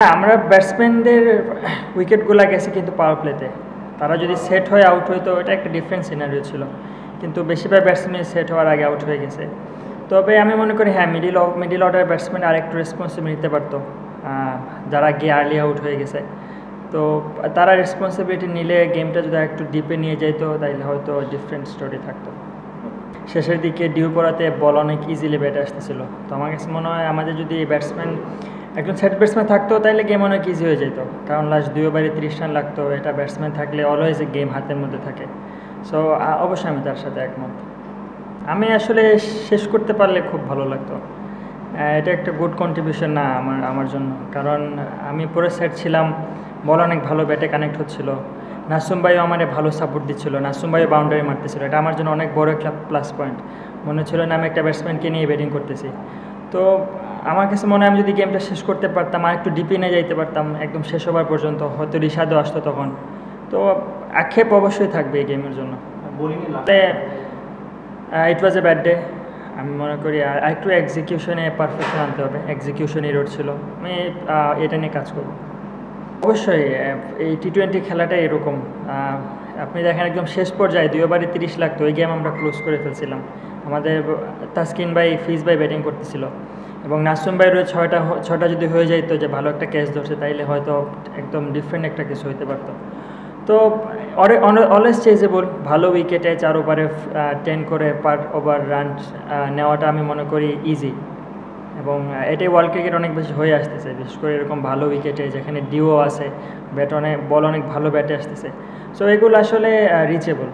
আমরা ব্যাটসম্যানদের উইকেটগুলো গেছে কিন্তু পাওয়ার প্লেতে। তারা যদি সেট হয়ে আউট হইতো এটা একটা ডিফারেন্ট সিনারিও ছিল, কিন্তু বেশিরভাগ ব্যাটসম্যান সেট হওয়ার আগে আউট হয়ে গেছে। তবে আমি মনে করি হ্যাঁ, মিডিল অর্ডার ব্যাটসম্যান আর একটু রেসপন্সিবিলিটি নিতে পারতো, যারা গিয়ে আর্লি আউট হয়ে গেছে। তো তারা রেসপন্সিবিলিটি নিলে গেমটা যদি একটু ডিপে নিয়ে যেত তাহলে হয়তো ডিফারেন্ট স্টোরি থাকতো। শেষের দিকে ডিউ করাতে বল অনেক ইজিলি ব্যাটে আসতেছিল। তো আমার কাছে মনে হয় আমাদের যদি ব্যাটসম্যান একজন সেট ব্যাটসম্যান থাকতো তাহলে গেম অনেক ইজি হয়ে যেত, কারণ লাস্ট 2 ওভারে 30 রান লাগতো। এটা ব্যাটসম্যান থাকলে অলওয়েজ গেম হাতের মধ্যে থাকে। সো অবশ্যই আমি তার সাথে একমত। আমি আসলে শেষ করতে পারলে খুব ভালো লাগতো। এটা একটা গুড কন্ট্রিবিউশন না আমার জন্য, কারণ আমি পুরো সেট ছিলাম, বল অনেক ভালো ব্যাটে কানেক্ট হচ্ছিল। নাসুম ভাইও আমার ভালো সাপোর্ট দিচ্ছিল, নাসুম ভাইও বাউন্ডারি মারতেছিল। এটা আমার জন্য অনেক বড় একটা প্লাস পয়েন্ট। মনে ছিল না আমি একটা ব্যাটসম্যানকে নিয়ে ব্যাটিং করতেছি। তো আমার কাছে মনে হয় আমি যদি গেমটা শেষ করতে পারতাম, আর একটু ডিপে নিয়ে যাইতে পারতাম একদম শেষ ওভার পর্যন্ত, হয়তো রিশাদও আসতো তখন। তো আক্ষেপ অবশ্যই থাকবে এই গেমের জন্য। ইট ওয়াজ এ ব্যাড ডে। আমি মনে করি আর একটু এক্সিকিউশনে পারফেকশন আনতে হবে। এক্সিকিউশন এরর ছিল। আমি এটা নিয়ে কাজ করব। অবশ্যই এই টি-20 খেলাটা এরকম। আপনি দেখেন একদম শেষ পর্যায়ে 2 ওভারে 30 লাগতো, ওই গেম আমরা ক্লোজ করে ফেলছিলাম। আমাদের তাসকিন ভাই, ফিজ ভাই ব্যাটিং করতেছিল, এবং নাসুম ভাইয়েরও ছয়টা যদি হয়ে যাইতো, যে ভালো একটা ক্যাচ ধরছে, তাইলে হয়তো একদম ডিফারেন্ট একটা কিছু হইতে পারতো। তো অলওয়েজ চেজেবল, ভালো উইকেটে 4 ওভারে 10 করে পার ওভার রান নেওয়াটা আমি মনে করি ইজি। এবং এটাই ওয়ার্ল্ড ক্রিকেট অনেক বেশি হয়ে আসতেছে, বিশেষ করে এরকম ভালো উইকেটে যেখানে ডিও আছে, বল অনেক ভালো ব্যাটে আসতেছে। সো এগুলো আসলে রিচেবল।